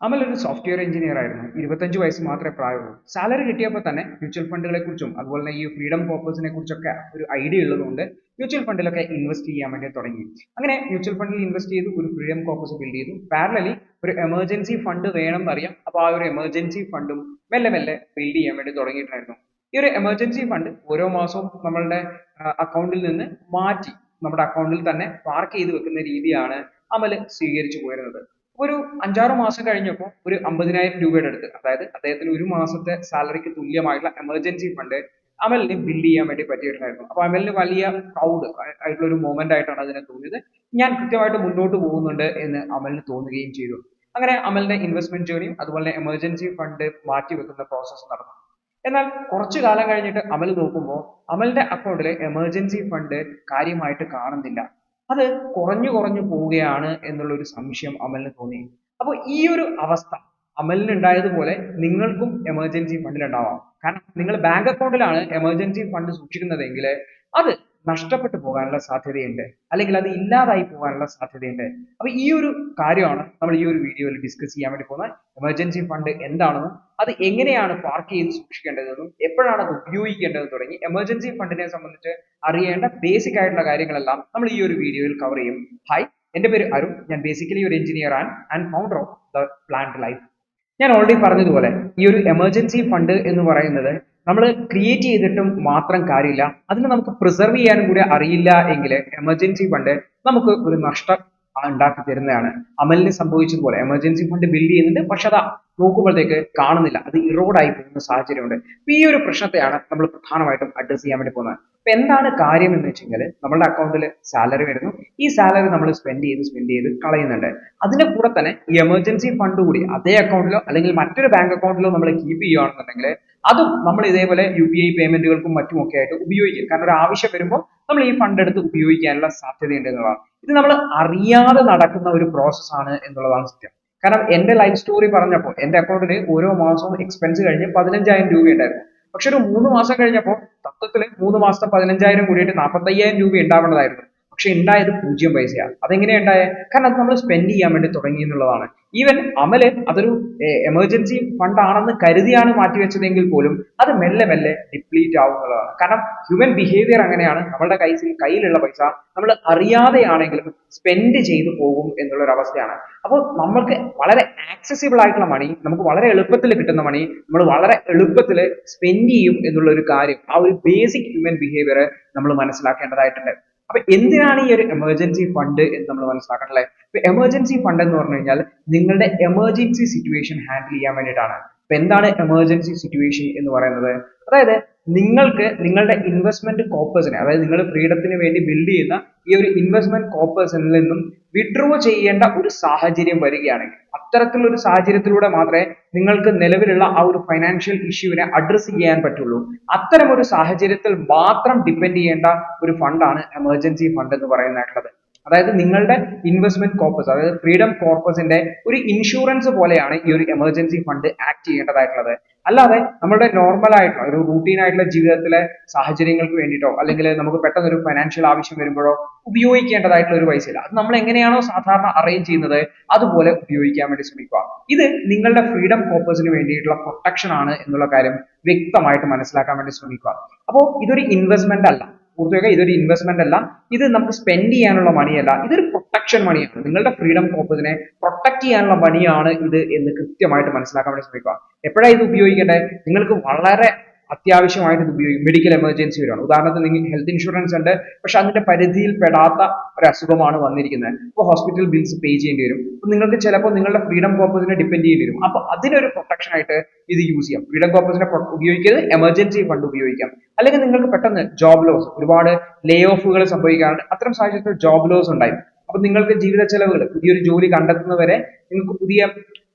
അമൽ ഒരു software engineer ആയിരുന്നു. 25 വയസ്സ് മാത്രമേ പ്രായമുള്ളൂ. സാലറി കിട്ടിയപ്പോൾ തന്നെ മ്യൂച്വൽ ഫണ്ടുകളെ കുറിച്ചും അതുപോലെ തന്നെ ഈ ഫ്രീഡം പർപ്പസിനെ കുറിച്ചൊക്കെ ഒരു ഐഡിയ ഉള്ളതുകൊണ്ട് മ്യൂച്വൽ ഫണ്ടിലൊക്കെ ഇൻവെസ്റ്റ് ചെയ്യാൻ വേണ്ടി തുടങ്ങി. അങ്ങനെ മ്യൂച്വൽ ഫണ്ടിൽ ഇൻവെസ്റ്റ് ചെയ്തു, ഒരു ഫ്രീഡം പർപ്പസ് ബിൽഡ് ചെയ്തു. പാരലലി ഒരു എമർജൻസി ഫണ്ട് വേണം എന്നറിയാം. അപ്പോൾ ആ ഒരു എമർജൻസി ഫണ്ടും മെല്ലെ മെല്ലെ ബിൽഡ് ചെയ്യാൻ വേണ്ടി തുടങ്ങിയിട്ടുണ്ടായിരുന്നു. ഈ ഒരു എമർജൻസി ഫണ്ട് ഓരോ മാസവും നമ്മളുടെ അക്കൗണ്ടിൽ നിന്ന് മാറ്റി നമ്മുടെ അക്കൗണ്ടിൽ തന്നെ പാർക്ക് ചെയ്ത് വെക്കുന്ന രീതിയാണ് അമൽ സ്വീകരിച്ചു പോരുന്നത്. ഒരു 5-6 മാസം കഴിഞ്ഞപ്പോൾ ഒരു 50,000 രൂപയുടെ അടുത്ത്, അതായത് അദ്ദേഹത്തിന് ഒരു മാസത്തെ സാലറിക്ക് തുല്യമായിട്ടുള്ള എമർജൻസി ഫണ്ട് അമലിന് ബിൽഡ് ചെയ്യാൻ വേണ്ടി പറ്റിയിട്ടുണ്ടായിരുന്നു. അപ്പൊ അമലിന് വലിയ പ്രൗഡ് ആയിട്ടുള്ള ഒരു മൊമെന്റ് ആയിട്ടാണ് അതിനെ തോന്നിയത്. ഞാൻ കൃത്യമായിട്ട് മുന്നോട്ട് പോകുന്നുണ്ട് എന്ന് അമലിന് തോന്നുകയും ചെയ്തു. അങ്ങനെ അമലിന്റെ ഇൻവെസ്റ്റ്മെന്റ് ജേണിയും അതുപോലെ എമർജൻസി ഫണ്ട് മാറ്റി വെക്കുന്ന പ്രോസസ്സ് നടന്നു. എന്നാൽ കുറച്ചു കാലം കഴിഞ്ഞിട്ട് അമൽ നോക്കുമ്പോൾ അമലിന്റെ അക്കൗണ്ടിലെ എമർജൻസി ഫണ്ട് കാര്യമായിട്ട് കാണുന്നില്ല. അത് കുറഞ്ഞു കുറഞ്ഞു പോവുകയാണ് എന്നുള്ള ഒരു സംശയം അമലിന് തോന്നി. അപ്പോൾ ഈ ഒരു അവസ്ഥ അമലിന് ഉണ്ടായതുപോലെ നിങ്ങൾക്കും എമർജൻസി ഫണ്ടിൽ ഉണ്ടാവാം. കാരണം നിങ്ങൾ ബാങ്ക് അക്കൗണ്ടിലാണ് എമർജൻസി ഫണ്ട് സൂക്ഷിക്കുന്നതെങ്കിൽ അത് നഷ്ടപ്പെട്ടു പോകാനുള്ള സാധ്യതയുണ്ട്, അല്ലെങ്കിൽ അത് ഇല്ലാതായി പോകാനുള്ള സാധ്യതയുണ്ട്. അപ്പൊ ഈ ഒരു കാര്യമാണ് നമ്മൾ ഈ ഒരു വീഡിയോയിൽ ഡിസ്കസ് ചെയ്യാൻ വേണ്ടി പോകുന്നത്. എമർജൻസി ഫണ്ട് എന്താണെന്നും അത് എങ്ങനെയാണ് പാർക്ക് ചെയ്ത് സൂക്ഷിക്കേണ്ടതെന്നും എപ്പോഴാണ് അത് ഉപയോഗിക്കേണ്ടതെന്ന് തുടങ്ങി എമർജൻസി ഫണ്ടിനെ സംബന്ധിച്ച് അറിയേണ്ട ബേസിക് ആയിട്ടുള്ള കാര്യങ്ങളെല്ലാം നമ്മൾ ഈ ഒരു വീഡിയോയിൽ കവർ ചെയ്യും. ഹായ്, എൻ്റെ പേര് അരുൺ. ഞാൻ ബേസിക്കലി ഒരു engineer and founder of the plant life. ഞാൻ ഓൾറെഡി പറഞ്ഞതുപോലെ ഈ ഒരു എമർജൻസി ഫണ്ട് എന്ന് പറയുന്നത് നമ്മൾ ക്രിയേറ്റ് ചെയ്തിട്ടും മാത്രം കാര്യമില്ല, അതിന് നമുക്ക് പ്രിസർവ് ചെയ്യാനും കൂടി അറിയില്ല എങ്കിൽ എമർജൻസി ഫണ്ട് നമുക്ക് ഒരു നഷ്ടം ഉണ്ടാക്കി തരുന്നതാണ്. അമലിന് സംഭവിച്ചതുപോലെ എമർജൻസി ഫണ്ട് ബിൽഡ് ചെയ്യുന്നുണ്ട്, പക്ഷെ അത് നോക്കുമ്പോഴത്തേക്ക് കാണുന്നില്ല, അത് ഇറോഡായി പോകുന്ന സാഹചര്യമുണ്ട്. അപ്പൊ ഈ ഒരു പ്രശ്നത്തെയാണ് നമ്മൾ പ്രധാനമായിട്ടും അഡ്രസ് ചെയ്യാൻ വേണ്ടി പോകുന്നത്. അപ്പൊ എന്താണ് കാര്യം എന്ന് വെച്ചെങ്കിൽ നമ്മുടെ അക്കൗണ്ടിൽ സാലറി വരുന്നു, ഈ സാലറി നമ്മൾ സ്പെൻഡ് ചെയ്ത് കളയുന്നുണ്ട്. അതിന്റെ കൂടെ തന്നെ ഈ എമർജൻസി ഫണ്ട് കൂടി അതേ അക്കൗണ്ടിലോ അല്ലെങ്കിൽ മറ്റൊരു ബാങ്ക് അക്കൗണ്ടിലോ നമ്മൾ കീപ്പ് ചെയ്യുകയാണെന്നുണ്ടെങ്കിൽ അതും നമ്മൾ ഇതേപോലെ UPI പേയ്മെന്റുകൾക്കും മറ്റുമൊക്കെ ആയിട്ട് ഉപയോഗിക്കും. കാരണം ഒരു ആവശ്യം വരുമ്പോൾ നമ്മൾ ഈ ഫണ്ട് എടുത്ത് ഉപയോഗിക്കാനുള്ള സാധ്യതയുണ്ട് എന്നുള്ളതാണ്. ഇത് നമ്മൾ അറിയാതെ നടക്കുന്ന ഒരു പ്രോസസ് ആണ് എന്നുള്ളതാണ് സത്യം. കാരണം എന്റെ ലൈഫ് സ്റ്റോറി പറഞ്ഞപ്പോൾ എന്റെ അക്കൗണ്ടിൽ ഓരോ മാസവും എക്സ്പെൻസ് കഴിഞ്ഞ് 15,000 രൂപ ഉണ്ടായിരുന്നു. പക്ഷെ ഒരു 3 മാസം കഴിഞ്ഞപ്പോൾ തത്വത്തിൽ 3 മാസത്തെ 15,000 കൂടിയിട്ട് 45,000 രൂപ ഉണ്ടാവേണ്ടതായിരുന്നു. പക്ഷെ ഉണ്ടായത് 0 പൈസയാണ്. അതെങ്ങനെയാ ഉണ്ടായത്? കാരണം അത് നമ്മൾ സ്പെൻഡ് ചെയ്യാൻ വേണ്ടി തുടങ്ങി എന്നുള്ളതാണ്. ഈവൻ അമല് അതൊരു എമർജൻസി ഫണ്ട് ആണെന്ന് കരുതിയാണ് മാറ്റിവെച്ചതെങ്കിൽ പോലും അത് മെല്ലെ മെല്ലെ ഡിപ്ലീറ്റ് ആവും എന്നുള്ളതാണ്. കാരണം ഹ്യൂമൻ ബിഹേവിയർ അങ്ങനെയാണ്. നമ്മളുടെ കയ്യിലുള്ള പൈസ നമ്മൾ അറിയാതെയാണെങ്കിലും സ്പെൻഡ് ചെയ്തു പോകും എന്നുള്ള ഒരു അവസ്ഥയാണ്. അപ്പോൾ നമ്മൾക്ക് വളരെ ആക്സസിബിൾ ആയിട്ടുള്ള മണി, നമുക്ക് വളരെ എളുപ്പത്തിൽ കിട്ടുന്ന മണി നമ്മൾ വളരെ എളുപ്പത്തിൽ സ്പെൻഡ് ചെയ്യും എന്നുള്ള ഒരു കാര്യം, ആ ഒരു ബേസിക് ഹ്യൂമൻ ബിഹേവിയർ നമ്മൾ മനസ്സിലാക്കേണ്ടതായിട്ടുണ്ട്. അപ്പൊ എന്തിനാണ് ഈ ഒരു എമർജൻസി ഫണ്ട് എന്ന് നമ്മൾ മനസ്സിലാക്കണം അല്ലെ? ഇപ്പൊ എമർജൻസി ഫണ്ട് എന്ന് പറഞ്ഞു കഴിഞ്ഞാൽ നിങ്ങളുടെ എമർജൻസി സിറ്റുവേഷൻ ഹാൻഡിൽ ചെയ്യാൻ വേണ്ടിയിട്ടാണ്. ഇപ്പൊ എന്താണ് എമർജൻസി സിറ്റുവേഷൻ എന്ന് പറയുന്നത്? അതായത് നിങ്ങൾക്ക് നിങ്ങളുടെ ഇൻവെസ്റ്റ്മെന്റ് കോർപ്പസിനെ, അതായത് നിങ്ങൾ ഫ്രീഡത്തിന് വേണ്ടി ബിൽഡ് ചെയ്യുന്ന ഈ ഒരു ഇൻവെസ്റ്റ്മെന്റ് കോർപ്പസിൽ നിന്നും വിഡ്രോ ചെയ്യേണ്ട ഒരു സാഹചര്യം വരികയാണെങ്കിൽ, അത്തരത്തിലുള്ള ഒരു സാഹചര്യത്തിലൂടെ മാത്രമേ നിങ്ങൾക്ക് നിലവിലുള്ള ആ ഒരു ഫൈനാൻഷ്യൽ ഇഷ്യൂവിനെ അഡ്രസ് ചെയ്യാൻ പറ്റുള്ളൂ. അത്തരം ഒരു സാഹചര്യത്തിൽ മാത്രം ഡിപ്പെൻഡ് ചെയ്യേണ്ട ഒരു ഫണ്ടാണ് എമർജൻസി ഫണ്ട് എന്ന് പറയുന്നതായിട്ടുള്ളത്. അതായത് നിങ്ങളുടെ ഇൻവെസ്റ്റ്മെന്റ് കോർപ്പസ്, അതായത് ഫ്രീഡം കോർപ്പസിന്റെ ഒരു ഇൻഷുറൻസ് പോലെയാണ് ഈ ഒരു എമർജൻസി ഫണ്ട് ആക്ട് ചെയ്യേണ്ടതായിട്ടുള്ളത്. അല്ലാതെ നമ്മുടെ നോർമൽ ആയിട്ടുള്ള ഒരു റൂട്ടീൻ ആയിട്ടുള്ള ജീവിതത്തിലെ സാഹചര്യങ്ങൾക്ക് വേണ്ടിയിട്ടോ അല്ലെങ്കിൽ നമുക്ക് പെട്ടെന്ന് ഒരു ഫൈനാൻഷ്യൽ ആവശ്യം വരുമ്പോഴോ ഉപയോഗിക്കേണ്ടതായിട്ടുള്ള ഒരു പൈസയില്ല. അത് നമ്മൾ എങ്ങനെയാണോ സാധാരണ അറേഞ്ച് ചെയ്യുന്നത് അതുപോലെ ഉപയോഗിക്കാൻ വേണ്ടി ശ്രമിക്കുക. ഇത് നിങ്ങളുടെ ഫ്രീഡം കോർപ്പസിന് വേണ്ടിയിട്ടുള്ള പ്രൊട്ടക്ഷൻ ആണ് എന്നുള്ള കാര്യം വ്യക്തമായിട്ട് മനസ്സിലാക്കാൻ വേണ്ടി ശ്രമിക്കുക. അപ്പോൾ ഇതൊരു ഇൻവെസ്റ്റ്മെന്റ് അല്ല, പൂർത്തിയാക്കുക, ഇതൊരു ഇൻവെസ്റ്റ്മെന്റ് അല്ല, ഇത് നമുക്ക് സ്പെൻഡ് ചെയ്യാനുള്ള മണിയല്ല, ഇതൊരു പ്രൊട്ടക്ഷൻ മണിയാണ്. നിങ്ങളുടെ ഫ്രീഡം കോർപ്പസിനെ പ്രൊട്ടക്ട് ചെയ്യാനുള്ള മണിയാണ് ഇത് എന്ന് കൃത്യമായിട്ട് മനസ്സിലാക്കാൻ വേണ്ടി ശ്രമിക്കുക. എപ്പോഴാണ് ഇത് ഉപയോഗിക്കേണ്ടത്? നിങ്ങൾക്ക് വളരെ അത്യാവശ്യമായിട്ട് ഇത് ഉപയോഗിക്കും. മെഡിക്കൽ എമർജൻസി വരുവാണ്, ഉദാഹരണത്തിന് നിങ്ങൾക്ക് ഹെൽത്ത് ഇൻഷുറൻസ് ഉണ്ട്, പക്ഷെ അതിന്റെ പരിധിയിൽ പെടാത്ത ഒരു അസുഖമാണ് വന്നിരിക്കുന്നത്. അപ്പോൾ ഹോസ്പിറ്റൽ ബിൽസ് പേ ചെയ്യേണ്ടി വരും. അപ്പൊ നിങ്ങൾക്ക് ചിലപ്പോൾ നിങ്ങളുടെ ഫ്രീഡം കോർപ്പസിനെ ഡിപ്പെൻഡ് ചെയ്യേണ്ടി വരും. അപ്പൊ അതിനൊരു പ്രൊട്ടക്ഷൻ ആയിട്ട് ഇത് യൂസ് ചെയ്യാം. ഫ്രീഡം കോർപ്പസിനെ ഉപയോഗിക്കരുത്, എമർജൻസി ഫണ്ട് ഉപയോഗിക്കാം. അല്ലെങ്കിൽ നിങ്ങൾക്ക് പെട്ടെന്ന് ജോബ് ലോസ്, ഒരുപാട് ലേ ഓഫുകൾ സംഭവിക്കാറുണ്ട്. അത്തരം സാഹചര്യത്തിൽ ജോബ് ലോസ് ഉണ്ടായി. അപ്പൊ നിങ്ങൾക്ക് ജീവിത ചെലവുകൾ, പുതിയൊരു ജോലി കണ്ടെത്തുന്നവരെ, നിങ്ങൾക്ക് പുതിയ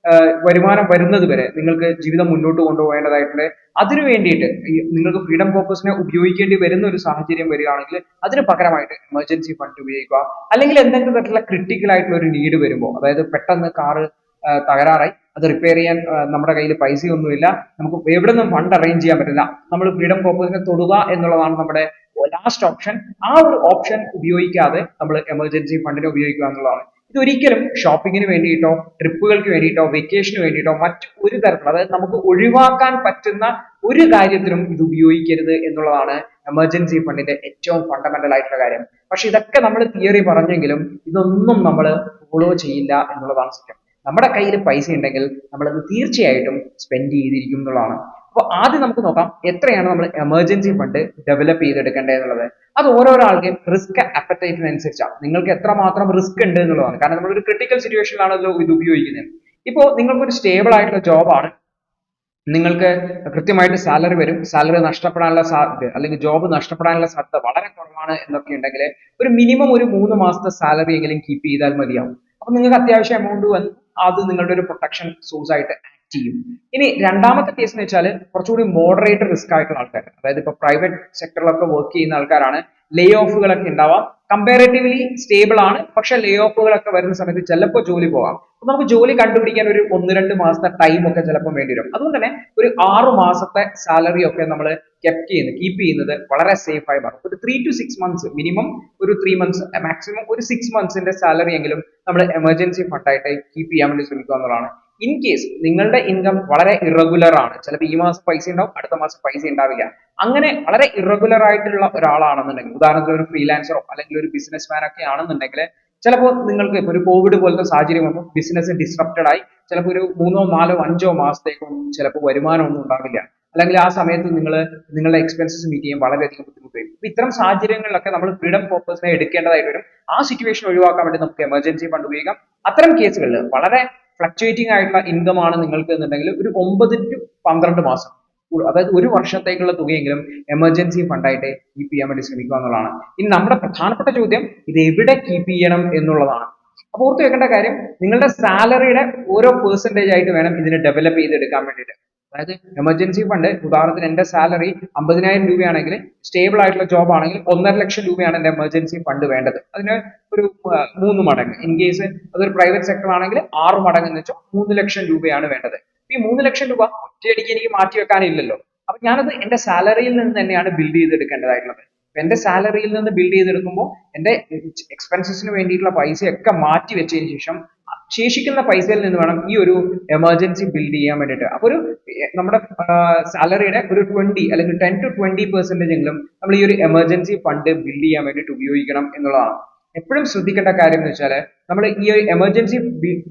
വരുമാനം വരുന്നത് വരെ നിങ്ങൾക്ക് ജീവിതം മുന്നോട്ട് കൊണ്ടുപോകേണ്ടതായിട്ടുണ്ട്. അതിനു വേണ്ടിയിട്ട് നിങ്ങൾക്ക് ഫ്രീഡം കോർപ്പസിനെ ഉപയോഗിക്കേണ്ടി വരുന്ന ഒരു സാഹചര്യം വരികയാണെങ്കിൽ അതിന് പകരമായിട്ട് എമർജൻസി ഫണ്ട് ഉപയോഗിക്കുക. അല്ലെങ്കിൽ എന്തെങ്കിലും തരത്തിലുള്ള ക്രിട്ടിക്കൽ ആയിട്ടുള്ള ഒരു നീഡ് വരുമ്പോൾ, അതായത് പെട്ടെന്ന് കാറ് തകരാറായി, അത് റിപ്പയർ ചെയ്യാൻ നമ്മുടെ കയ്യിൽ പൈസയൊന്നുമില്ല, നമുക്ക് എവിടെ നിന്നും ഫണ്ട് അറേഞ്ച് ചെയ്യാൻ പറ്റില്ല, നമ്മൾ ഫ്രീഡം കോർപ്പസിനെ തൊടുക എന്നുള്ളതാണ് നമ്മുടെ ലാസ്റ്റ് ഓപ്ഷൻ. ആ ഒരു ഓപ്ഷൻ ഉപയോഗിക്കാതെ നമ്മൾ എമർജൻസി ഫണ്ടിനെ ഉപയോഗിക്കുക എന്നുള്ളതാണ്. ഇതൊരിക്കലും ഷോപ്പിങ്ങിന് വേണ്ടിയിട്ടോ ട്രിപ്പുകൾക്ക് വേണ്ടിയിട്ടോ വെക്കേഷന് വേണ്ടിയിട്ടോ മറ്റു ഒരു തരത്തിലും, അതായത് നമുക്ക് ഒഴിവാക്കാൻ പറ്റുന്ന ഒരു കാര്യത്തിലും ഇത് ഉപയോഗിക്കരുത് എന്നുള്ളതാണ് എമർജൻസി ഫണ്ടിന്റെ ഏറ്റവും ഫണ്ടമെന്റൽ ആയിട്ടുള്ള കാര്യം. പക്ഷെ ഇതൊക്കെ നമ്മൾ തിയറി പറഞ്ഞെങ്കിലും ഇതൊന്നും നമ്മൾ ഫോളോ ചെയ്യില്ല എന്നുള്ളതാണ് സത്യം. നമ്മുടെ കയ്യിൽ പൈസ ഉണ്ടെങ്കിൽ നമ്മളത് തീർച്ചയായിട്ടും സ്പെൻഡ് ചെയ്തിരിക്കും എന്നുള്ളതാണ്. അപ്പോൾ ആദ്യം നമുക്ക് നോക്കാം എത്രയാണ് നമ്മൾ എമർജൻസി ഫണ്ട് ഡെവലപ്പ് ചെയ്തെടുക്കേണ്ടത് എന്നുള്ളത്. അത് ഓരോരോ ആൾക്കും റിസ്ക് അപ്പറ്റൈറ്റിനനുസരിച്ചാണ്. നിങ്ങൾക്ക് എത്രമാത്രം റിസ്ക് ഉണ്ട് എന്നുള്ളതാണ്. കാരണം നമ്മളൊരു ക്രിട്ടിക്കൽ സിറ്റുവേഷനിലാണല്ലോ ഇത് ഉപയോഗിക്കുന്നത്. ഇപ്പോൾ നിങ്ങൾക്കൊരു സ്റ്റേബിൾ ആയിട്ടുള്ള ജോബാണ്, നിങ്ങൾക്ക് കൃത്യമായിട്ട് സാലറി വരും, സാലറി നഷ്ടപ്പെടാനുള്ള സാധ്യത അല്ലെങ്കിൽ ജോബ് നഷ്ടപ്പെടാനുള്ള സാധ്യത വളരെ കുറവാണ് എന്നൊക്കെ ഉണ്ടെങ്കിൽ ഒരു മിനിമം ഒരു 3 മാസത്തെ സാലറി എങ്കിലും കീപ്പ് ചെയ്താൽ മതിയാവും. അപ്പൊ നിങ്ങൾക്ക് അത്യാവശ്യം എമൗണ്ട് വന്ന് അത് നിങ്ങളുടെ ഒരു പ്രൊട്ടക്ഷൻ സോഴ്സ് ആയിട്ട് ആക്ട് ചെയ്യും. ഇനി രണ്ടാമത്തെ കേസ് എന്ന് വെച്ചാൽ കുറച്ചുകൂടി മോഡറേറ്റ് റിസ്ക് ആയിട്ടുള്ള ആൾക്കാർ, അതായത് ഇപ്പൊ പ്രൈവറ്റ് സെക്ടറിലൊക്കെ വർക്ക് ചെയ്യുന്ന ആൾക്കാരാണ്. ലേ ഓഫുകളൊക്കെ ഉണ്ടാവാം. കമ്പാരേറ്റീവ്ലി സ്റ്റേബിൾ ആണ്, പക്ഷെ ലേ ഓഫുകളൊക്കെ വരുന്ന സമയത്ത് ചിലപ്പോൾ ജോലി പോകാം. അപ്പൊ നമുക്ക് ജോലി കണ്ടുപിടിക്കാൻ ഒരു 1-2 മാസത്തെ ടൈം ഒക്കെ ചിലപ്പോൾ വേണ്ടി വരും. അതുകൊണ്ട് തന്നെ ഒരു 6 മാസത്തെ സാലറി ഒക്കെ നമ്മൾ കീപ്പ് ചെയ്യുന്നത് വളരെ സേഫ് ആയി മാറും. ഒരു 3 to 6 months, മിനിമം ഒരു 3 months, മാക്സിമം ഒരു 6 monthsന്റെ സാലറി എങ്കിലും നമ്മൾ എമർജൻസി ഫണ്ടായിട്ട് കീപ്പ് ചെയ്യാൻ വേണ്ടി ശ്രമിക്കുക എന്നുള്ളതാണ്. ഇൻ കേസ് നിങ്ങളുടെ ഇൻകം വളരെ ഇറഗുലർ ആണ്, ചിലപ്പോൾ ഈ മാസം പൈസ ഉണ്ടാവും, അടുത്ത മാസം പൈസ ഉണ്ടാവില്ല, അങ്ങനെ വളരെ ഇറഗുലർ ആയിട്ടുള്ള ഒരാളാണെന്നുണ്ടെങ്കിൽ, ഉദാഹരണത്തിന് ഒരു ഫ്രീലാൻസറോ അല്ലെങ്കിൽ ഒരു ബിസിനസ് മാൻ ഒക്കെ ആണെന്നുണ്ടെങ്കിൽ, ചിലപ്പോൾ നിങ്ങൾക്ക് ഇപ്പോൾ ഒരു കോവിഡ് പോലത്തെ സാഹചര്യം വന്നു, ബിസിനസ് ഡിസ്റപ്റ്റഡ് ആയി, ചിലപ്പോൾ ഒരു 3, 4, 5 മാസത്തേക്കൊന്നും ചിലപ്പോൾ വരുമാനം ഒന്നും ഉണ്ടാവില്ല, അല്ലെങ്കിൽ ആ സമയത്ത് നിങ്ങളുടെ എക്സ്പെൻസസ് മീറ്റ് ചെയ്യാൻ വളരെയധികം ബുദ്ധിമുട്ട് വരും. അപ്പൊ ഇത്തരം സാഹചര്യങ്ങളിലൊക്കെ നമ്മൾ ഫ്രീഡം പർപ്പസിനെ എടുക്കേണ്ടതായിട്ട് വരും. ആ സിറ്റുവേഷൻ ഒഴിവാക്കാൻ വേണ്ടി നമുക്ക് എമർജൻസി ഫണ്ട് ഉപയോഗിക്കാം. അത്തരം കേസുകളിൽ വളരെ ഫ്ലക്ച്വേറ്റിംഗ് ആയിട്ടുള്ള ഇൻകം ആണ് നിങ്ങൾക്ക് എന്നുണ്ടെങ്കിൽ ഒരു 9 to 12 മാസം, അതായത് ഒരു വർഷത്തേക്കുള്ള തുകയെങ്കിലും എമർജൻസി ഫണ്ടായിട്ട് കീപ്പ് ചെയ്യാൻ വേണ്ടി ശ്രമിക്കുക എന്നുള്ളതാണ്. ഇനി നമ്മുടെ പ്രധാനപ്പെട്ട ചോദ്യം ഇത് എവിടെ കീപ്പ് ചെയ്യണം എന്നുള്ളതാണ്. അപ്പോൾ ഓർത്ത് വെക്കേണ്ട കാര്യം, നിങ്ങളുടെ സാലറിയുടെ ഓരോ പെർസെന്റേജ് ആയിട്ട് വേണം ഇതിനെ ഡെവലപ്പ് ചെയ്തെടുക്കാൻ വേണ്ടിയിട്ട്. അതായത് എമർജൻസി ഫണ്ട്, ഉദാഹരണത്തിന് എന്റെ സാലറി 50,000 രൂപയാണെങ്കിൽ, സ്റ്റേബിൾ ആയിട്ടുള്ള ജോബ് ആണെങ്കിൽ 1.5 ലക്ഷം രൂപയാണ് എന്റെ എമർജൻസി ഫണ്ട് വേണ്ടത്. അതിന് ഒരു 3 മടങ്ങ്, ഇൻ കേസ് അതൊരു പ്രൈവറ്റ് സെക്ടർ ആണെങ്കിൽ 6 മടങ്ങ് എന്ന് വെച്ചാൽ 3 ലക്ഷം രൂപയാണ് വേണ്ടത്. ഈ 3 ലക്ഷം രൂപ ഒറ്റയടിക്ക് എനിക്ക് മാറ്റി വെക്കാനില്ലല്ലോ. അപ്പൊ ഞാനത് എന്റെ സാലറിയിൽ നിന്ന് തന്നെയാണ് ബിൽഡ് ചെയ്തെടുക്കേണ്ടതായിട്ടുള്ളത്. എന്റെ സാലറിയിൽ നിന്ന് ബിൽഡ് ചെയ്തെടുക്കുമ്പോൾ എന്റെ എക്സ്പെൻസസിന് വേണ്ടിയിട്ടുള്ള പൈസയൊക്കെ മാറ്റി വെച്ചതിന് ശേഷം ശേഷിക്കുന്ന പൈസയിൽ നിന്ന് വേണം ഈ ഒരു എമർജൻസി ബിൽഡ് ചെയ്യാൻ വേണ്ടിയിട്ട്. അപ്പൊ ഒരു നമ്മുടെ സാലറിയുടെ ഒരു 20 അല്ലെങ്കിൽ 10 to 20% എങ്കിലും നമ്മൾ ഈ ഒരു എമർജൻസി ഫണ്ട് ബിൽഡ് ചെയ്യാൻ വേണ്ടിയിട്ട് ഉപയോഗിക്കണം എന്നുള്ളതാണ്. എപ്പോഴും ശ്രദ്ധിക്കേണ്ട കാര്യം എന്ന് വെച്ചാൽ, നമ്മൾ ഈ ഒരു എമർജൻസി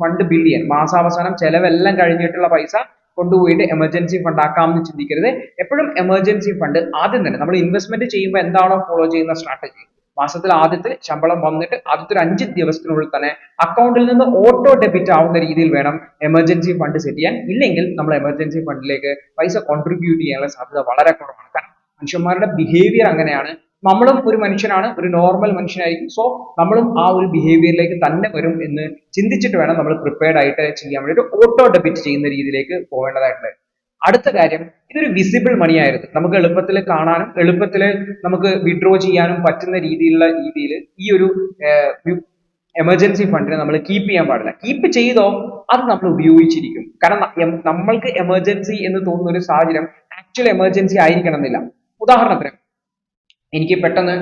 ഫണ്ട് ബിൽഡ് ചെയ്യാൻ മാസാവസാനം ചെലവെല്ലാം കഴിഞ്ഞിട്ടുള്ള പൈസ കൊണ്ടുപോയിട്ട് എമർജൻസി ഫണ്ട് ആക്കാമെന്ന് ചിന്തിക്കരുത്. എപ്പോഴും എമർജൻസി ഫണ്ട് ആദ്യം തന്നെ നമ്മൾ ഇൻവെസ്റ്റ്മെന്റ് ചെയ്യുമ്പോൾ എന്താണോ ഫോളോ ചെയ്യുന്ന സ്ട്രാറ്റജി, മാസത്തിൽ ആദ്യത്തെ ശമ്പളം വന്നിട്ട് ആദ്യത്തെ ഒരു 5 ദിവസത്തിനുള്ളിൽ തന്നെ അക്കൗണ്ടിൽ നിന്ന് ഓട്ടോ ഡെബിറ്റ് ആവുന്ന രീതിയിൽ വേണം എമർജൻസി ഫണ്ട് സെറ്റ് ചെയ്യാൻ. ഇല്ലെങ്കിൽ നമ്മൾ എമർജൻസി ഫണ്ടിലേക്ക് പൈസ കോൺട്രിബ്യൂട്ട് ചെയ്യാനുള്ള സാധ്യത വളരെ കുറവാണ്. കാരണം മനുഷ്യന്മാരുടെ ബിഹേവിയർ അങ്ങനെയാണ്. നമ്മളും ഒരു മനുഷ്യനാണ്, ഒരു നോർമൽ മനുഷ്യനായിരിക്കും. സോ നമ്മളും ആ ഒരു ബിഹേവിയറിലേക്ക് തന്നെ വരും എന്ന് ചിന്തിച്ചിട്ട് വേണം നമ്മൾ പ്രിപ്പയർഡ് ആയിട്ട് ചെയ്യാൻ വേണ്ടി ഓട്ടോ ഡെബിറ്റ് ചെയ്യുന്ന രീതിയിലേക്ക് പോകേണ്ടതായിട്ടുണ്ട്. അടുത്ത കാര്യം, ഇതൊരു വിസിബിൾ മണി ആയിരുന്നു, നമുക്ക് എളുപ്പത്തിൽ കാണാനും എളുപ്പത്തിൽ നമുക്ക് വിഡ്രോ ചെയ്യാനും പറ്റുന്ന രീതിയിൽ ഈ ഒരു എമർജൻസി ഫണ്ടിനെ നമ്മൾ കീപ്പ് ചെയ്യാൻ പാടില്ല. കീപ്പ് ചെയ്തോ അത് നമ്മൾ ഉപയോഗിച്ചിരിക്കും. കാരണം നമ്മൾക്ക് എമർജൻസി എന്ന് തോന്നുന്ന ഒരു സാഹചര്യം ആക്ച്വൽ എമർജൻസി ആയിരിക്കണം എന്നില്ല. ഉദാഹരണത്തിന് എനിക്ക് പെട്ടെന്ന്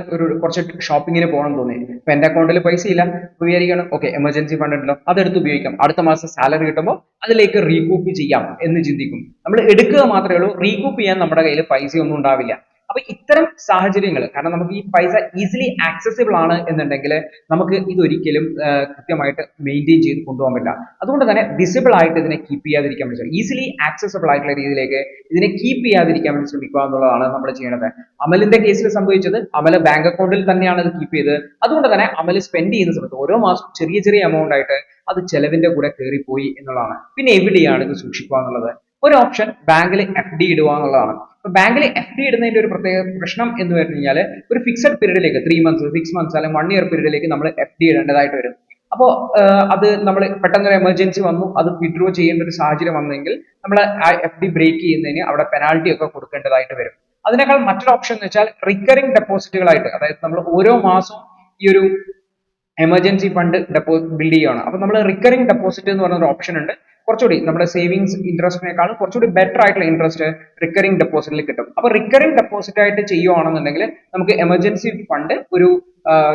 കുറച്ച് ഷോപ്പിങ്ങിന് പോകണം തോന്നി, ഇപ്പൊ എന്റെ അക്കൗണ്ടിൽ പൈസ ഇല്ല, വിചാരിക്കണം ഓക്കെ എമർജൻസി ഫണ്ട് ഉണ്ടല്ലോ, അതെടുത്ത് ഉപയോഗിക്കാം, അടുത്ത മാസം സാലറി കിട്ടുമ്പോൾ അതിലേക്ക് റീകൂപ്പ് ചെയ്യാം എന്ന് ചിന്തിക്കും. നമ്മൾ എടുക്കുക മാത്രമേ ഉള്ളൂ, റീകൂപ്പ് ചെയ്യാൻ നമ്മുടെ കയ്യിൽ പൈസ ഒന്നും ഉണ്ടാവില്ല. അപ്പൊ ഇത്തരം സാഹചര്യങ്ങൾ, കാരണം നമുക്ക് ഈ പൈസ ഈസിലി ആക്സസിബിൾ ആണ് എന്നുണ്ടെങ്കിൽ നമുക്ക് ഇതൊരിക്കലും കൃത്യമായിട്ട് മെയിൻറ്റെയിൻ ചെയ്ത് കൊണ്ടുപോകാൻ പറ്റില്ല. അതുകൊണ്ട് തന്നെ വിസിബിൾ ആയിട്ട് ഇതിനെ കീപ്പ് ചെയ്യാതിരിക്കാൻ പറ്റില്ല. ഈസിലി ആക്സസിബിൾ ആയിട്ടുള്ള രീതിയിലേക്ക് ഇതിനെ കീപ്പ് ചെയ്യാതിരിക്കാൻ വേണ്ടി ശ്രമിക്കുക എന്നുള്ളതാണ് നമ്മൾ ചെയ്യേണ്ടത്. അമലിന്റെ കേസിൽ സംഭവിച്ചത്, അമല് ബാങ്ക് അക്കൗണ്ടിൽ തന്നെയാണ് അത് കീപ്പ് ചെയ്തത്. അതുകൊണ്ട് തന്നെ അമല് സ്പെൻഡ് ചെയ്യുന്ന സമയത്ത് ഓരോ മാസം ചെറിയ ചെറിയ എമൗണ്ട് ആയിട്ട് അത് ചെലവിന്റെ കൂടെ കയറിപ്പോയി എന്നുള്ളതാണ്. പിന്നെ എവിടെയാണ് ഇത് സൂക്ഷിക്കുക എന്നുള്ളത്? ഒരു ഓപ്ഷൻ ബാങ്കിൽ FD ഇടുക എന്നുള്ളതാണ്. അപ്പൊ ബാങ്കിൽ FD ഇടുന്നതിന്റെ ഒരു പ്രത്യേക പ്രശ്നം എന്ന് പറഞ്ഞു കഴിഞ്ഞാൽ, ഒരു ഫിക്സഡ് പീരീഡിലേക്ക് 3 months 6 months അല്ലെങ്കിൽ 1 year പീരീഡിലേക്ക് നമ്മൾ FD ഇടേണ്ടതായിട്ട് വരും. അപ്പോൾ അത് നമ്മൾ പെട്ടെന്ന് ഒരു എമർജൻസി വന്നു, അത് വിഡ്രോ ചെയ്യേണ്ട ഒരു സാഹചര്യം വന്നെങ്കിൽ നമ്മൾ ആ FD ബ്രേക്ക് ചെയ്യുന്നതിന് അവിടെ പെനാൽറ്റി ഒക്കെ കൊടുക്കേണ്ടതായിട്ട് വരും. അതിനേക്കാൾ മറ്റൊരു ഓപ്ഷൻ എന്ന് വെച്ചാൽ റിക്കറിംഗ് ഡെപ്പോസിറ്റുകളായിട്ട്, അതായത് നമ്മൾ ഓരോ മാസവും ഈ ഒരു എമർജൻസി ഫണ്ട് ഡെപ്പോസിറ്റ് ബിൽഡ് ചെയ്യുകയാണ്. അപ്പൊ നമ്മൾ റിക്കറിംഗ് ഡെപ്പോസിറ്റ് എന്ന് പറഞ്ഞ ഒരു ഓപ്ഷൻ ഉണ്ട്. കുറച്ചുകൂടി നമ്മുടെ സേവിങ്സ് ഇൻട്രസ്റ്റിനേക്കാളും കുറച്ചുകൂടി ബെറ്റർ ആയിട്ടുള്ള ഇൻട്രസ്റ്റ് റിക്കറിംഗ് ഡെപ്പോസിറ്റിൽ കിട്ടും. അപ്പൊ റിക്കറിംഗ് ഡെപ്പോസിറ്റ് ആയിട്ട് ചെയ്യുവാണെന്നുണ്ടെങ്കിൽ നമുക്ക് എമർജൻസി ഫണ്ട് ഒരു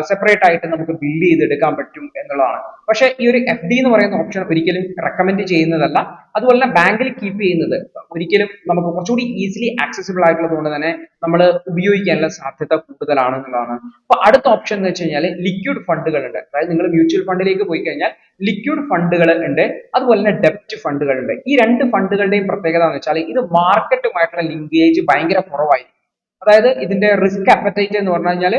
സെപ്പറേറ്റ് ആയിട്ട് നമുക്ക് ബിൽഡ് ചെയ്തെടുക്കാൻ പറ്റും എന്നുള്ളതാണ്. പക്ഷേ ഈ ഒരു FD എന്ന് പറയുന്ന ഓപ്ഷൻ ഒരിക്കലും റെക്കമെൻഡ് ചെയ്യുന്നതല്ല. അതുപോലെ തന്നെ ബാങ്കിൽ കീപ്പ് ചെയ്യുന്നത് ഒരിക്കലും നമുക്ക് കുറച്ചുകൂടി ഈസിലി ആക്സസിബിൾ ആയിട്ടുള്ളത് കൊണ്ട് തന്നെ നമ്മൾ ഉപയോഗിക്കാനുള്ള സാധ്യത കൂടുതലാണ് എന്നുള്ളതാണ്. അപ്പൊ അടുത്ത ഓപ്ഷൻ എന്ന് വെച്ച് കഴിഞ്ഞാൽ ലിക്വിഡ് ഫണ്ടുകൾ ഉണ്ട്. അതായത് നിങ്ങൾ മ്യൂച്വൽ ഫണ്ടിലേക്ക് പോയി കഴിഞ്ഞാൽ ലിക്വിഡ് ഫണ്ടുകൾ ഉണ്ട്, അതുപോലെ തന്നെ ഡെപ്റ്റ് ഫണ്ടുകൾ ഉണ്ട്. ഈ രണ്ട് ഫണ്ടുകളുടെയും പ്രത്യേകത എന്ന് വെച്ചാൽ ഇത് മാർക്കറ്റുമായിട്ടുള്ള ലിങ്കേജ് ഭയങ്കര കുറവായിരിക്കും. അതായത് ഇതിന്റെ റിസ്ക് അപ്പറ്റൈറ്റ് എന്ന് പറഞ്ഞു കഴിഞ്ഞാൽ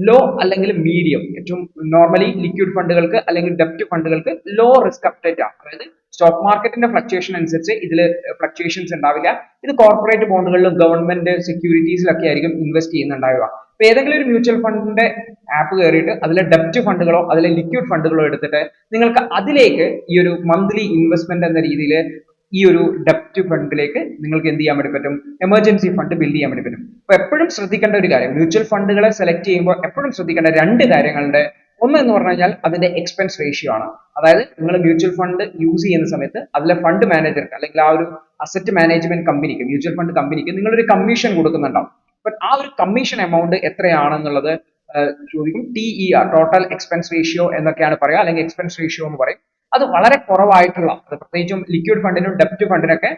ലോ അല്ലെങ്കിൽ മീഡിയം. ഏറ്റവും നോർമലി ലിക്വിഡ് ഫണ്ടുകൾക്ക് അല്ലെങ്കിൽ ഡെപ്റ്റ് ഫണ്ടുകൾക്ക് ലോ റിസ്ക് അപ്പറ്റൈറ്റ് ആണ്. അതായത് സ്റ്റോക്ക് മാർക്കറ്റിന്റെ ഫ്ലക്ച്വേഷൻ അനുസരിച്ച് ഇതിൽ ഫ്ലക്ച്വേഷൻസ് ഉണ്ടാവില്ല. ഇത് കോർപ്പറേറ്റ് ബോണ്ടുകളിലും ഗവൺമെന്റ് സെക്യൂരിറ്റീസിലൊക്കെ ആയിരിക്കും ഇൻവെസ്റ്റ് ചെയ്യുന്നുണ്ടാവുക. അപ്പൊ ഏതെങ്കിലും ഒരു മ്യൂച്വൽ ഫണ്ടിന്റെ ആപ്പ് കയറിയിട്ട് അതിലെ ഡെപ്റ്റ് ഫണ്ടുകളോ അതിലെ ലിക്വിഡ് ഫണ്ടുകളോ എടുത്തിട്ട് നിങ്ങൾക്ക് അതിലേക്ക് ഈ ഒരു മന്ത്ലി ഇൻവെസ്റ്റ്മെന്റ് എന്ന രീതിയിൽ ഈ ഒരു ഡെപ്റ്റ് ഫണ്ടിലേക്ക് നിങ്ങൾക്ക് എന്ത് ചെയ്യാൻ വേണ്ടി പറ്റും, എമർജൻസി ഫണ്ട് ബിൽഡ് ചെയ്യാൻ വേണ്ടി പറ്റും. അപ്പൊ എപ്പോഴും ശ്രദ്ധിക്കേണ്ട ഒരു കാര്യം, മ്യൂച്വൽ ഫണ്ടുകളെ സെലക്ട് ചെയ്യുമ്പോൾ എപ്പോഴും ശ്രദ്ധിക്കേണ്ട രണ്ട് കാര്യങ്ങളുണ്ട്. ഒന്ന് എന്ന് പറഞ്ഞു കഴിഞ്ഞാൽ അതിന്റെ എക്സ്പെൻസ് റേഷ്യോ ആണ്. അതായത് നിങ്ങൾ മ്യൂച്വൽ ഫണ്ട് യൂസ് ചെയ്യുന്ന സമയത്ത് അതിലെ ഫണ്ട് മാനേജർക്ക് അല്ലെങ്കിൽ ആ ഒരു അസറ്റ് മാനേജ്മെന്റ് കമ്പനിക്ക്, മ്യൂച്വൽ ഫണ്ട് കമ്പനിക്ക് നിങ്ങളൊരു കമ്മീഷൻ കൊടുക്കുന്നുണ്ടാവും. ബട്ട് ആ ഒരു കമ്മീഷൻ എമൗണ്ട് എത്രയാണെന്നുള്ളത് ചോദിക്കും. TER, ടോട്ടൽ എക്സ്പെൻസ് റേഷ്യോ എന്നൊക്കെയാണ് പറയുക, അല്ലെങ്കിൽ എക്സ്പെൻസ് റേഷ്യോ എന്ന് പറയും. അത് വളരെ കുറവായിട്ടുള്ള, അത് പ്രത്യേകിച്ചും ലിക്വിഡ് ഫണ്ടിനും ഡെപ്റ്റ് ഫണ്ടിനൊക്കെ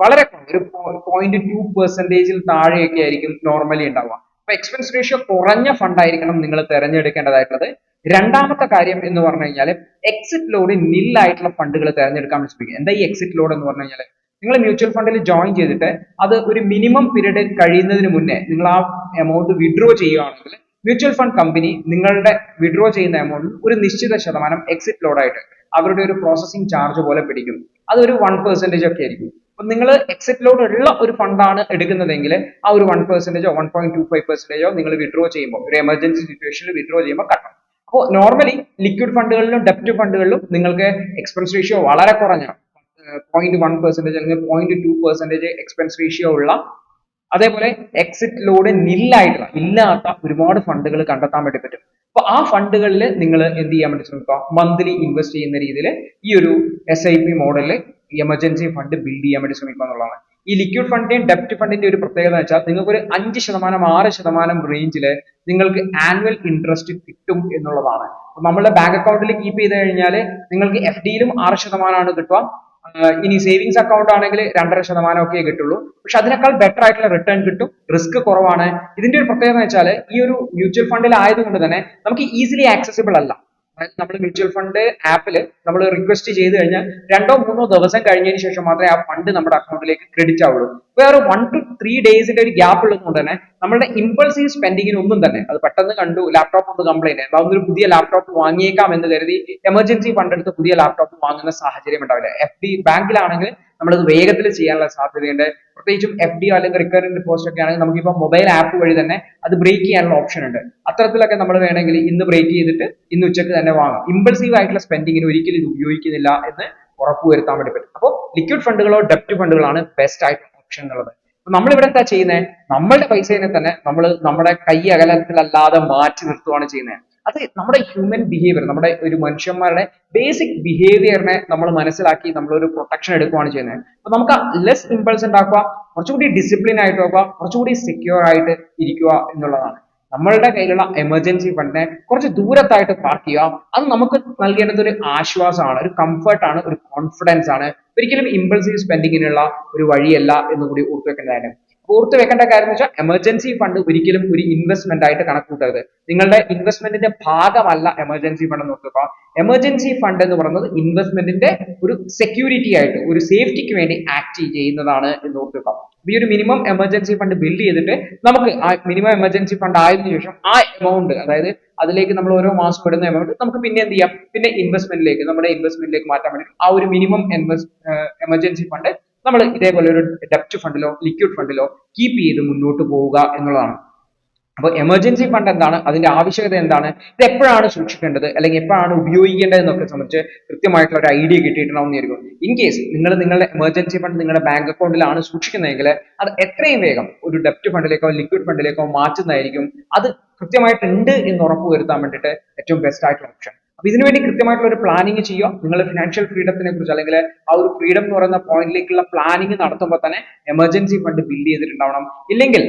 വളരെ ഒരു 0.2% താഴെയൊക്കെ ആയിരിക്കും നോർമലി ഉണ്ടാവുക. അപ്പൊ എക്സ്പെൻസ് റേഷ്യോ കുറഞ്ഞ ഫണ്ട് ആയിരിക്കണം നിങ്ങൾ തിരഞ്ഞെടുക്കേണ്ടതായിട്ടുള്ളത്. രണ്ടാമത്തെ കാര്യം എന്ന് പറഞ്ഞു കഴിഞ്ഞാൽ എക്സിറ്റ് ലോഡ് നിൽ ആയിട്ടുള്ള ഫണ്ടുകൾ തിരഞ്ഞെടുക്കാൻ ശ്രമിക്കുക. എന്താ ഈ എക്സിറ്റ് ലോഡ് എന്ന് പറഞ്ഞു കഴിഞ്ഞാൽ, നിങ്ങൾ മ്യൂച്വൽ ഫണ്ടിൽ ജോയിൻ ചെയ്തിട്ട് അത് ഒരു മിനിമം പീരീഡ് കഴിയുന്നതിന് മുന്നേ നിങ്ങൾ ആ എമൗണ്ട് വിഡ്രോ ചെയ്യുകയാണെങ്കിൽ മ്യൂച്വൽ ഫണ്ട് കമ്പനി നിങ്ങളുടെ വിഡ്രോ ചെയ്യുന്ന എമൗണ്ട് ഒരു നിശ്ചിത ശതമാനം എക്സിറ്റ് ലോഡായിട്ട് അവരുടെ ഒരു പ്രോസസിംഗ് ചാർജ് പോലെ പിടിക്കും. അതൊരു 1% ഒക്കെ ആയിരിക്കും. അപ്പൊ നിങ്ങൾ എക്സിറ്റ് ലോഡ് ഉള്ള ഒരു ഫണ്ടാണ് എടുക്കുന്നതെങ്കിൽ ആ ഒരു 1%, 1.25% നിങ്ങൾ വിഡ്രോ ചെയ്യുമ്പോൾ, ഒരു എമർജൻസി സിറ്റുവേഷനിൽ വിഡ്രോ ചെയ്യുമ്പോൾ കട്ടണം. അപ്പോൾ നോർമലി ലിക്വിഡ് ഫണ്ടുകളിലും ഡെപ്റ്റ് ഫണ്ടുകളിലും നിങ്ങൾക്ക് എക്സ്പെൻസ് റേഷ്യോ വളരെ കുറഞ്ഞ 0.1% അല്ലെങ്കിൽ 0.2% എക്സ്പെൻസ് റേഷ്യോ ഉള്ള, അതേപോലെ എക്സിറ്റ് ലോഡ് നില്ലായിട്ടുള്ള ഇല്ലാത്ത ഒരുപാട് ഫണ്ടുകൾ കണ്ടെത്താൻ വേണ്ടി പറ്റും. അപ്പൊ ആ ഫണ്ടുകളിൽ നിങ്ങൾ എന്ത് ചെയ്യാൻ വേണ്ടി ശ്രമിക്കുക, മന്ത്ലി ഇൻവെസ്റ്റ് ചെയ്യുന്ന രീതിയിൽ ഈ ഒരു SIP മോഡലിൽ എമർജൻസി ഫണ്ട് ബിൽഡ് ചെയ്യാൻ വേണ്ടി ശ്രമിക്കുക എന്നുള്ളതാണ്. ഈ ലിക്വിഡ് ഫണ്ടിന്റെയും ഡെപ്റ്റ് ഫണ്ടിന്റെ ഒരു പ്രത്യേകത എന്ന് വെച്ചാൽ നിങ്ങൾക്ക് ഒരു 5%, 6% റേഞ്ചിൽ നിങ്ങൾക്ക് ആനുവൽ ഇൻട്രസ്റ്റ് കിട്ടും എന്നുള്ളതാണ്. നമ്മളുടെ ബാങ്ക് അക്കൗണ്ടിൽ കീപ്പ് ചെയ്ത് കഴിഞ്ഞാൽ നിങ്ങൾക്ക് FD യിലും 6% കിട്ടുക. ഇനി സേവിങ്സ് അക്കൗണ്ട് ആണെങ്കിൽ 2.5% ഒക്കെ കിട്ടുള്ളൂ. പക്ഷെ അതിനേക്കാൾ ബെറ്റർ ആയിട്ടുള്ള റിട്ടേൺ കിട്ടും, റിസ്ക് കുറവാണ്. ഇതിന്റെ ഒരു പ്രത്യേകത എന്ന് വെച്ചാൽ ഈ ഒരു മ്യൂച്വൽ ഫണ്ടിൽ ആയതുകൊണ്ട് തന്നെ നമുക്ക് ഈസിലി ആക്സസിബിൾ അല്ല. അതായത് നമ്മൾ മ്യൂച്വൽ ഫണ്ട് ആപ്പിൽ നമ്മൾ റിക്വസ്റ്റ് ചെയ്ത് കഴിഞ്ഞാൽ 2-3 ദിവസം കഴിഞ്ഞതിന് ശേഷം മാത്രമേ ആ ഫണ്ട് നമ്മുടെ അക്കൗണ്ടിലേക്ക് ക്രെഡിറ്റ് ആവുള്ളൂ. വേറെ 1 to 3 ഡേയ്സിന്റെ ഒരു ഗ്യാപ്പ് ഉള്ളതുകൊണ്ട് തന്നെ നമ്മുടെ ഇമ്പൾസീവ് സ്പെൻഡിങ്ങിന് ഒന്നും തന്നെ, അത് പെട്ടെന്ന് കണ്ടു ലാപ്ടോപ്പ് ഒന്ന് കംപ്ലൈന്റ് ഉണ്ടാവുന്ന ഒരു പുതിയ ലാപ്ടോപ്പ് വാങ്ങിയേക്കാം എന്ന് കരുതി എമർജൻസി ഫണ്ട് എടുത്ത് പുതിയ ലാപ്ടോപ്പ് വാങ്ങുന്ന സാഹചര്യം ഉണ്ടാവില്ല. FD ബാങ്കിലാണെങ്കിൽ നമ്മളത് വേഗത്തിൽ ചെയ്യാനുള്ള സാധ്യതയുണ്ട്. പ്രത്യേകിച്ചും FD അല്ലെങ്കിൽ റിക്കറിംഗ് ഡെപ്പോസിറ്റ് ഒക്കെ ആണെങ്കിൽ നമുക്കിപ്പോൾ മൊബൈൽ ആപ്പ് വഴി തന്നെ അത് ബ്രേക്ക് ചെയ്യാനുള്ള ഓപ്ഷൻ ഉണ്ട്. അത്തരത്തിലൊക്കെ നമ്മൾ വേണമെങ്കിൽ ഇന്ന് ബ്രേക്ക് ചെയ്തിട്ട് ഇന്ന് ഉച്ചക്ക് തന്നെ വാങ്ങാം. ഇമ്പൾസീവ് ആയിട്ടുള്ള സ്പെൻഡിങ്ങിന് ഒരിക്കലും ഇത് ഉപയോഗിക്കുന്നില്ല എന്ന് ഉറപ്പുവരുത്താൻ വേണ്ടി പറ്റും. അപ്പോൾ ലിക്വിഡ് ഫണ്ടുകളോ ഡെപ്റ്റ് ഫണ്ടുകളാണ് ബെസ്റ്റ് ആയിട്ട് ഓപ്ഷൻ എന്നുള്ളത്. നമ്മൾ ഇവിടെ എന്താ ചെയ്യുന്നത്, നമ്മളുടെ പൈസയെ തന്നെ നമ്മൾ നമ്മുടെ കൈ അകലത്തിലല്ലാതെ മാറ്റി നിർത്തുകയാണ് ചെയ്യുന്നത്. അത് നമ്മുടെ ഹ്യൂമൻ ബിഹേവിയർ, നമ്മുടെ ഒരു മനുഷ്യന്മാരുടെ ബേസിക് ബിഹേവിയറിനെ നമ്മൾ മനസ്സിലാക്കി നമ്മളൊരു പ്രൊട്ടക്ഷൻ എടുക്കുകയാണ് ചെയ്യുന്നത്. അപ്പൊ നമുക്ക് ലെസ് ഇമ്പൾസ് ഉണ്ടാക്കുക, കുറച്ചുകൂടി ഡിസിപ്ലിൻ ആയിട്ട് നോക്കുക, കുറച്ചുകൂടി സെക്യൂർ ആയിട്ട് ഇരിക്കുക എന്നുള്ളതാണ്. നമ്മളുടെ കയ്യിലുള്ള എമർജൻസി ഫണ്ടിനെ കുറച്ച് ദൂരത്തായിട്ട് പാർക്ക് ചെയ്യുക. അത് നമുക്ക് നൽകേണ്ടത് ഒരു ആശ്വാസമാണ്, ഒരു കംഫർട്ട് ആണ്, ഒരു കോൺഫിഡൻസ് ആണ്. ഒരിക്കലും ഇമ്പൾസീവ് സ്പെൻഡിങ്ങിനുള്ള ഒരു വഴിയല്ല എന്ന് കൂടി ഓർത്തു വെക്കേണ്ടതാണ്. ഓർത്ത് വെക്കേണ്ട കാര്യം എന്ന് വെച്ചാൽ എമർജൻസി ഫണ്ട് ഒരിക്കലും ഒരു ഇൻവെസ്റ്റ്മെന്റ് ആയിട്ട് കണക്കൂട്ടരുത്. നിങ്ങളുടെ ഇൻവെസ്റ്റ്മെന്റിന്റെ ഭാഗമല്ല എമർജൻസി ഫണ്ട് എന്ന് ഓർക്കുക. എമർജൻസി ഫണ്ട് എന്ന് പറയുന്നത് ഇൻവെസ്റ്റ്മെന്റിന്റെ ഒരു സെക്യൂരിറ്റി ആയിട്ട്, ഒരു സേഫ്റ്റിക്ക് വേണ്ടി ആക്ട് ചെയ്യുന്നതാണ് എന്ന് ഓർക്കുക. ഈ ഒരു മിനിമം എമർജൻസി ഫണ്ട് ബിൽഡ് ചെയ്തിട്ട് നമുക്ക് ആ മിനിമം എമർജൻസി ഫണ്ട് ആയതിനു ശേഷം ആ എമൗണ്ട്, അതായത് അതിലേക്ക് നമ്മൾ ഓരോ മാസം ഇടുന്ന എമൗണ്ട് നമുക്ക് പിന്നെ എന്ത് ചെയ്യാം, പിന്നെ നമ്മുടെ ഇൻവെസ്റ്റ്മെന്റിലേക്ക് മാറ്റാൻ വേണ്ടി ആ ഒരു മിനിമം എമർജൻസി ഫണ്ട് നമ്മൾ ഇതേപോലെ ഒരു ഡെപ്റ്റ് ഫണ്ടിലോ ലിക്വിഡ് ഫണ്ടിലോ കീപ്പ് ചെയ്ത് മുന്നോട്ട് പോവുക എന്നുള്ളതാണ്. അപ്പോൾ എമർജൻസി ഫണ്ട് എന്താണ്, അതിന്റെ ആവശ്യകത എന്താണ്, ഇത് എപ്പോഴാണ് സൂക്ഷിക്കേണ്ടത് അല്ലെങ്കിൽ എപ്പോഴാണ് ഉപയോഗിക്കേണ്ടത് എന്നൊക്കെ സംബന്ധിച്ച് കൃത്യമായിട്ടുള്ള ഒരു ഐഡിയ കിട്ടിയിട്ടുണ്ടാവുന്ന ആയിരിക്കും. ഇൻ കേസ് നിങ്ങൾ നിങ്ങളുടെ എമർജൻസി ഫണ്ട് നിങ്ങളുടെ ബാങ്ക് അക്കൗണ്ടിലാണ് സൂക്ഷിക്കുന്നതെങ്കിൽ അത് എത്രയും വേഗം ഒരു ഡെപ്റ്റ് ഫണ്ടിലേക്കോ ലിക്വിഡ് ഫണ്ടിലേക്കോ മാറ്റുന്നതായിരിക്കും അത് കൃത്യമായിട്ടുണ്ട് എന്ന് ഉറപ്പുവരുത്താൻ വേണ്ടിയിട്ട് ഏറ്റവും ബെസ്റ്റ് ആയിട്ടുള്ള ഓപ്ഷൻ. അപ്പൊ ഇതിനുവേണ്ടി കൃത്യമായിട്ടുള്ള ഒരു പ്ലാനിങ് ചെയ്യുക. നിങ്ങൾ ഫിനാൻഷ്യൽ ഫ്രീഡത്തിനെ കുറിച്ച് അല്ലെങ്കിൽ ആ ഒരു ഫ്രീഡം എന്ന് പറയുന്ന പോയിന്റിലേക്കുള്ള പ്ലാനിങ് നടത്തുമ്പോൾ തന്നെ എമർജൻസി ഫണ്ട് ബിൽഡ് ചെയ്തിട്ടുണ്ടാവണം. ഇല്ലെങ്കിൽ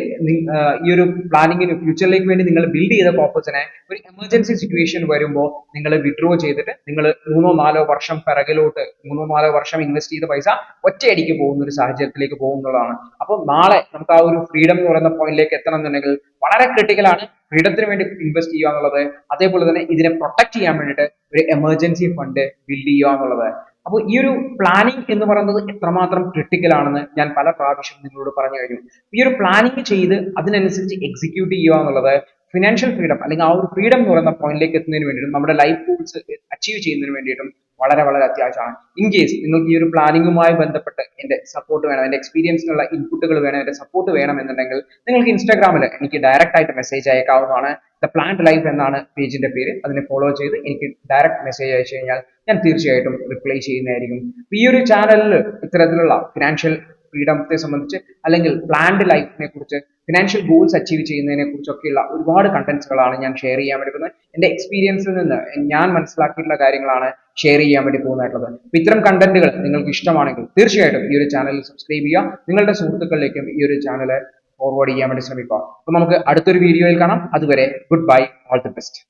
ഈ ഒരു പ്ലാനിങ്ങിന് ഫ്യൂച്ചറിലേക്ക് വേണ്ടി നിങ്ങൾ ബിൽഡ് ചെയ്ത കോപ്പസിനെ ഒരു എമർജൻസി സിറ്റുവേഷൻ വരുമ്പോൾ നിങ്ങൾ വിഡ്രോ ചെയ്തിട്ട് നിങ്ങൾ 3-4 വർഷം പിറകിലോട്ട് 3-4 വർഷം ഇൻവെസ്റ്റ് ചെയ്ത പൈസ ഒറ്റയടിക്ക് പോകുന്ന ഒരു സാഹചര്യത്തിലേക്ക് പോകുന്നതാണ്. അപ്പോൾ നാളെ നമുക്ക് ആ ഒരു ഫ്രീഡം എന്ന് പറയുന്ന പോയിന്റിലേക്ക് എത്തണം എന്നുണ്ടെങ്കിൽ വളരെ ക്രിട്ടിക്കൽ ആണ് ഫ്രീഡത്തിന് വേണ്ടി ഇൻവെസ്റ്റ് ചെയ്യുക എന്നുള്ളത്. അതേപോലെ തന്നെ ഇതിനെ പ്രൊട്ടക്ട് ചെയ്യാൻ വേണ്ടിയിട്ട് ഒരു എമർജൻസി ഫണ്ട് ബിൽഡ് ചെയ്യുക എന്നുള്ളത്. അപ്പോൾ ഈ ഒരു പ്ലാനിങ് എന്ന് പറയുന്നത് എത്രമാത്രം ക്രിട്ടിക്കൽ ആണെന്ന് ഞാൻ പല പ്രാവശ്യം നിങ്ങളോട് പറഞ്ഞു കഴിഞ്ഞു. ഈ ഒരു പ്ലാനിങ് ചെയ്ത് അതിനനുസരിച്ച് എക്സിക്യൂട്ട് ചെയ്യുക എന്നുള്ളത് ഫിനാൻഷ്യൽ ഫ്രീഡം അല്ലെങ്കിൽ ആ ഒരു ഫ്രീഡം എന്ന് പറയുന്ന പോയിന്റിലേക്ക് എത്തുന്നതിന് വേണ്ടിയിട്ടും നമ്മുടെ ലൈഫ് ഗോൾസ് അച്ചീവ് ചെയ്യുന്നതിന് വേണ്ടിയിട്ടും വളരെ വളരെ അത്യാവശ്യമാണ്. ഇൻ കേസ് നിങ്ങൾക്ക് ഈ ഒരു പ്ലാനിങ്ങുമായി ബന്ധപ്പെട്ട് എന്റെ സപ്പോർട്ട് വേണം, എന്റെ എക്സ്പീരിയൻസിനുള്ള ഇൻപുട്ടുകൾ വേണം, എന്റെ സപ്പോർട്ട് വേണം എന്നുണ്ടെങ്കിൽ നിങ്ങൾക്ക് ഇൻസ്റ്റാഗ്രാമിൽ എനിക്ക് ഡയറക്റ്റ് ആയിട്ട് മെസ്സേജ് അയക്കാവുന്നതാണ്. ദ പ്ലാൻഡ് ലൈഫ് എന്നാണ് പേജിന്റെ പേര്. അതിനെ ഫോളോ ചെയ്ത് എനിക്ക് ഡയറക്റ്റ് മെസ്സേജ് അയച്ചു കഴിഞ്ഞാൽ ഞാൻ തീർച്ചയായിട്ടും റിപ്ലൈ ചെയ്യുന്നതായിരിക്കും. ഈ ഒരു ചാനലിൽ ഇത്തരത്തിലുള്ള ഫിനാൻഷ്യൽ ഫ്രീഡത്തെ സംബന്ധിച്ച് അല്ലെങ്കിൽ പ്ലാൻഡ് ലൈഫിനെ കുറിച്ച്, ഫിനാൻഷ്യൽ ഗോൾസ് അച്ചീവ് ചെയ്യുന്നതിനെ കുറിച്ചൊക്കെയുള്ള ഒരുപാട് കണ്ടന്റ്സുകളാണ് ഞാൻ ഷെയർ ചെയ്യാൻ വേണ്ടി പോകുന്നത്. എന്റെ എക്സ്പീരിയൻസിൽ നിന്ന് ഞാൻ മനസ്സിലാക്കിയിട്ടുള്ള കാര്യങ്ങളാണ് ഷെയർ ചെയ്യാൻ വേണ്ടി പോകുന്നതായിട്ടുള്ളത്. അപ്പൊ ഇത്തരം കണ്ടന്റുകൾ നിങ്ങൾക്ക് ഇഷ്ടമാണെങ്കിൽ തീർച്ചയായിട്ടും ഈ ഒരു ചാനൽ സബ്സ്ക്രൈബ് ചെയ്യുക. നിങ്ങളുടെ സുഹൃത്തുക്കളിലേക്കും ഈ ഒരു ചാനൽ ഫോർവേഡ് ചെയ്യാൻ വേണ്ടി ശ്രമിക്കുക. അപ്പൊ നമുക്ക് അടുത്തൊരു വീഡിയോയിൽ കാണാം. അതുവരെ good bye, all the best.